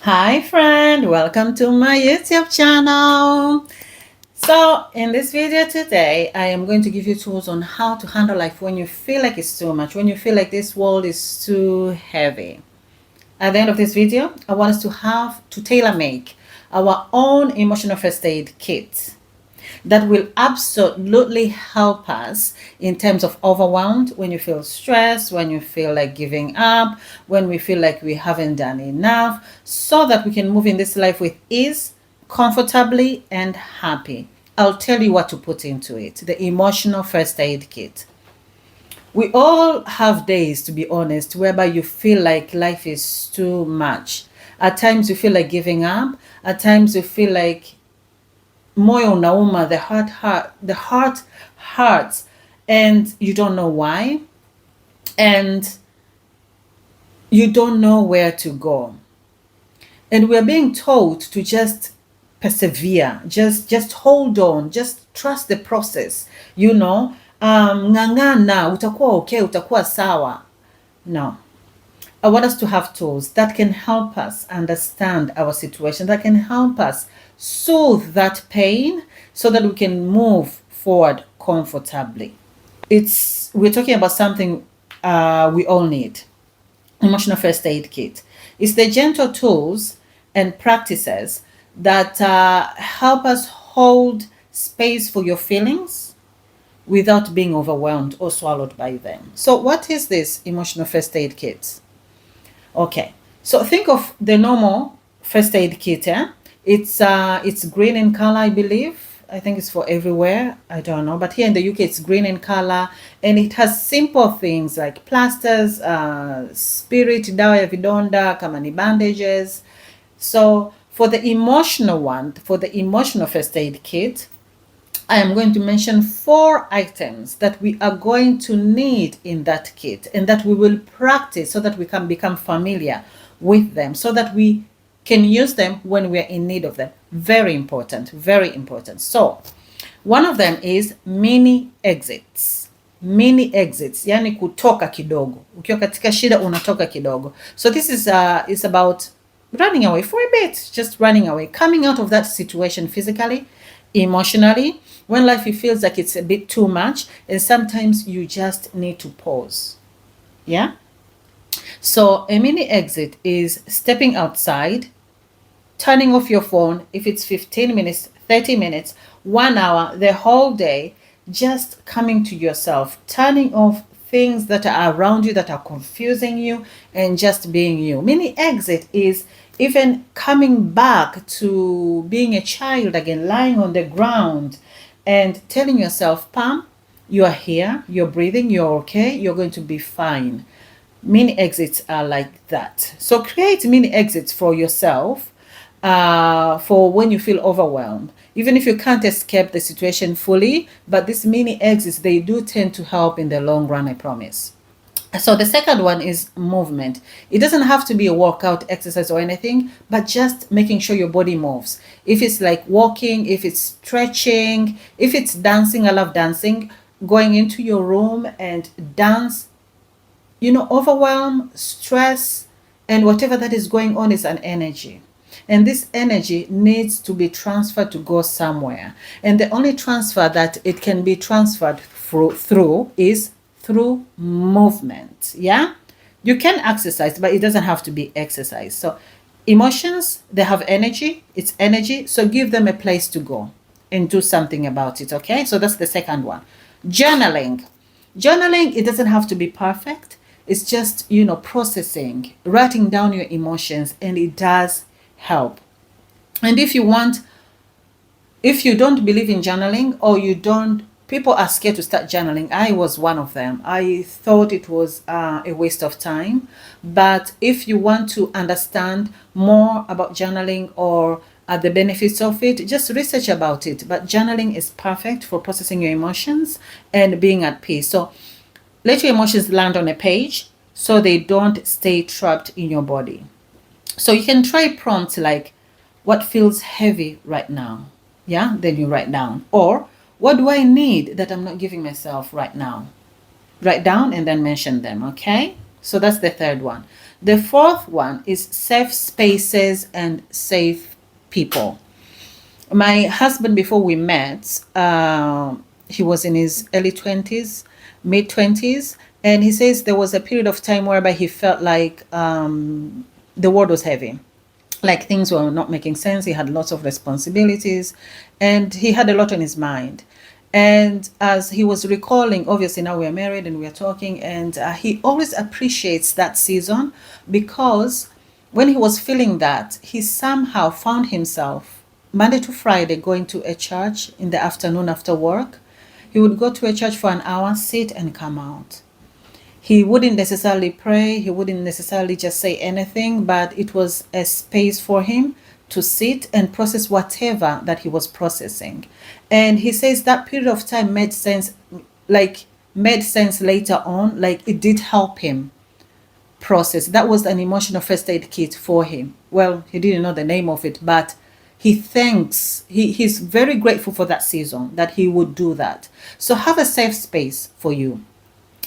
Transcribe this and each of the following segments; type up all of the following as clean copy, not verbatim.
Hi friend, welcome to my YouTube channel. So in this video today, I am going to give you tools on how to handle life when you feel like it's too much, when you feel like this world is too heavy. At the end of this video, I want us to have to tailor make our own emotional first aid kit that will absolutely help us in terms of overwhelmed, when you feel stressed, when you feel like giving up, when we feel like we haven't done enough, so that we can move in this life with ease, comfortably, and happy. I'll tell you what to put into it: the emotional first aid kit. We all have days, to be honest, whereby you feel like life is too much. At times you feel like giving up. At times you feel like moyo unauma, the heart hurts, and you don't know why, and you don't know where to go. And we're being told to just persevere, just hold on, just trust the process, ng'ang'ana, utakuwa okay, utakuwa sawa. No, I want us to have tools that can help us understand our situation, that can help us soothe that pain so that we can move forward comfortably. We're talking about something we all need: emotional first aid kit. It's the gentle tools and practices that help us hold space for your feelings without being overwhelmed or swallowed by them. So what is this emotional first aid kit? Okay, so think of the normal first aid kit. It's green in color, I believe. I think it's for everywhere. I don't know, but here in the UK, it's green in color, and it has simple things like plasters, spirit, dawa ya vidonda, kama ni bandages. So for the emotional one, for the emotional first aid kit, I am going to mention 4 items that we are going to need in that kit and that we will practice so that we can become familiar with them, so that we can use them when we are in need of them. Very important, very important. So one of them is mini exits. Mini exits, yani kutoka kidogo. Ukiwa katika shida unatoka kidogo. So this is about running away for a bit, just running away, coming out of that situation physically, emotionally, when life feels like it's a bit too much, and sometimes you just need to pause. Yeah? So a mini exit is stepping outside, turning off your phone, if it's 15 minutes, 30 minutes, 1 hour, the whole day, just coming to yourself, turning off things that are around you that are confusing you, and just being you. Mini exit is even coming back to being a child again, lying on the ground and telling yourself, Pam, you are here, you're breathing, you're okay, you're going to be fine. Mini exits are like that. So create mini exits for yourself, for when you feel overwhelmed, even if you can't escape the situation fully. But these mini exits, they do tend to help in the long run, I promise. So the second one is movement. It doesn't have to be a workout exercise or anything, but just making sure your body moves. If it's like walking, if it's stretching, if it's dancing, I love dancing, going into your room and dance. Overwhelm, stress, and whatever that is going on is an energy. And this energy needs to be transferred to go somewhere. And the only transfer that it can be transferred through is through movement. Yeah? You can exercise, but it doesn't have to be exercise. So emotions, they have energy. It's energy. So give them a place to go and do something about it. Okay? So that's the second one. Journaling. Journaling, it doesn't have to be perfect. It's just, processing, writing down your emotions, and it does help. And if you don't believe in journaling, or people are scared to start journaling. I was one of them. I thought it was a waste of time. But if you want to understand more about journaling or the benefits of it, just research about it. But journaling is perfect for processing your emotions and being at peace. So let your emotions land on a page so they don't stay trapped in your body. So you can try prompts like, what feels heavy right now? Yeah, then you write down. Or, what do I need that I'm not giving myself right now? Write down and then mention them, okay? So that's the third one. The fourth one is safe spaces and safe people. My husband, before we met, he was in his early 20s, mid 20s, and he says there was a period of time whereby he felt like the world was heavy, like things were not making sense. He had lots of responsibilities and he had a lot on his mind. And as he was recalling, obviously now we're married and we're talking, and he always appreciates that season, because when he was feeling that, he somehow found himself Monday to Friday going to a church in the afternoon after work. He would go to a church for an hour, sit and come out. He wouldn't necessarily pray, he wouldn't necessarily just say anything, but it was a space for him to sit and process whatever that he was processing. And he says that period of time made sense later on, like it did help him process. That was an emotional first aid kit for him. Well, he didn't know the name of it, but he's very grateful for that season that he would do that. So have a safe space for you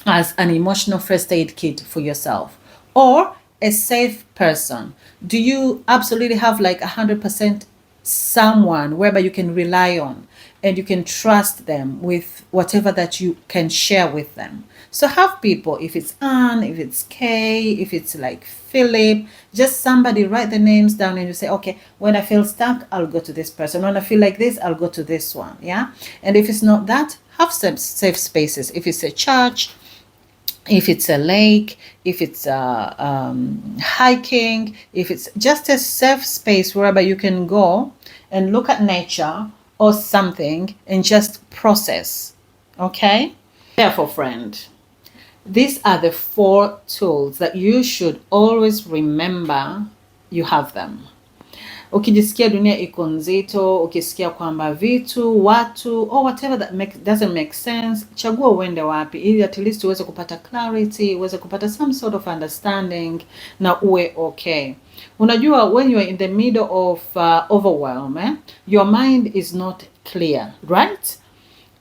as an emotional first aid kit for yourself, or a safe person. Do you absolutely have like 100% someone whereby you can rely on and you can trust them with whatever that you can share with them? So have people, if it's Anne, if it's Kay, if it's like Philip, just somebody, write the names down and you say, okay, when I feel stuck, I'll go to this person. When I feel like this, I'll go to this one. Yeah. And if it's not that, have some safe spaces. If it's a church, if it's a lake, if it's hiking, if it's just a safe space wherever you can go and look at nature or something and just process. Okay? Therefore, friend, these are the 4 tools that you should always remember you have them. Ukijisikia dunia iko nzito, ukisikia kwamba vitu, watu, or whatever that doesn't make sense, chagua uende wapi, ili at least uweze kupata clarity, uweze kupata some sort of understanding, na uwe okay. Unajua, when you are in the middle of overwhelm, your mind is not clear, right?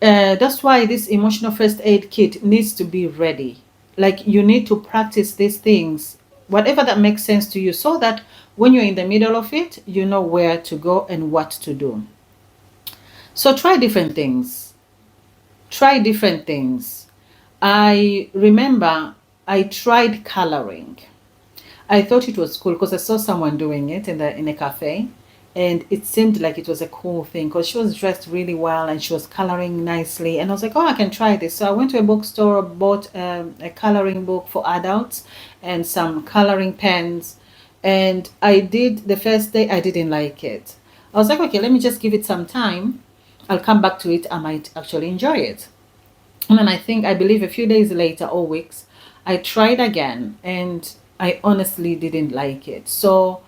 That's why this emotional first aid kit needs to be ready. Like, you need to practice these things, whatever that makes sense to you, so that when you're in the middle of it, you know where to go and what to do. So try different things. Try different things. I remember I tried coloring. I thought it was cool because I saw someone doing it in a cafe, and it seemed like it was a cool thing because she was dressed really well and she was coloring nicely, and I was like, oh, I can try this. So I went to a bookstore, bought a coloring book for adults and some coloring pens, and I did. The first day I didn't like it. I was like, okay, let me just give it some time. I'll come back to it. I might actually enjoy it. And then I believe a few days later or weeks, I tried again and I honestly didn't like it. So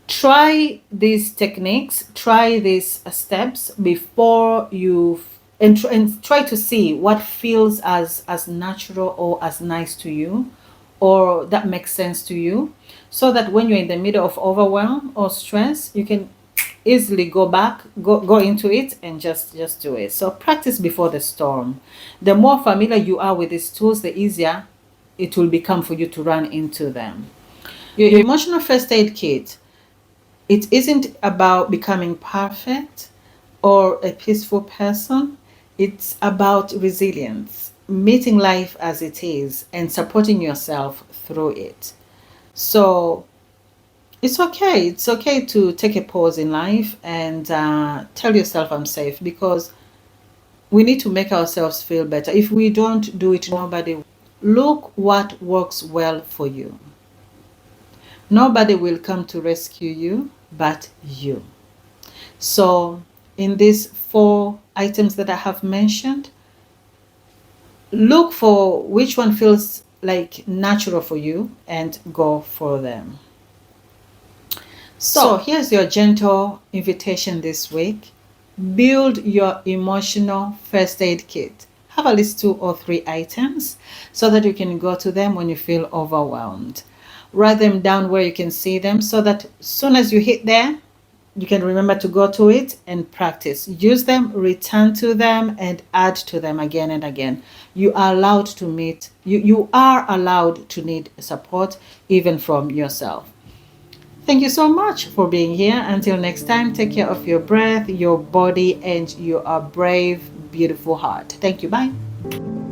try these techniques, try these steps before you, and try to see what feels as natural or as nice to you, or that makes sense to you, so that when you're in the middle of overwhelm or stress, you can easily go into it and just do it. So practice before the storm. The more familiar you are with these tools, the easier it will become for you to run into them. Your emotional first aid kit, it isn't about becoming perfect or a peaceful person. It's about resilience, meeting life as it is and supporting yourself through it. So it's okay. It's okay to take a pause in life and tell yourself, I'm safe, because we need to make ourselves feel better. If we don't do it, nobody will. Look what works well for you. Nobody will come to rescue you but you. So in these 4 items that I have mentioned, look for which one feels like natural for you and go for them. So here's your gentle invitation this week. Build your emotional first aid kit. Have at least 2 or 3 items so that you can go to them when you feel overwhelmed. Write them down where you can see them so that as soon as you hit there, you can remember to go to it and practice. Use them, return to them, and add to them again and again. You are allowed to meet, you are allowed to need support even from yourself. Thank you so much for being here. Until next time, take care of your breath, your body, and your brave, beautiful heart. Thank you. Bye.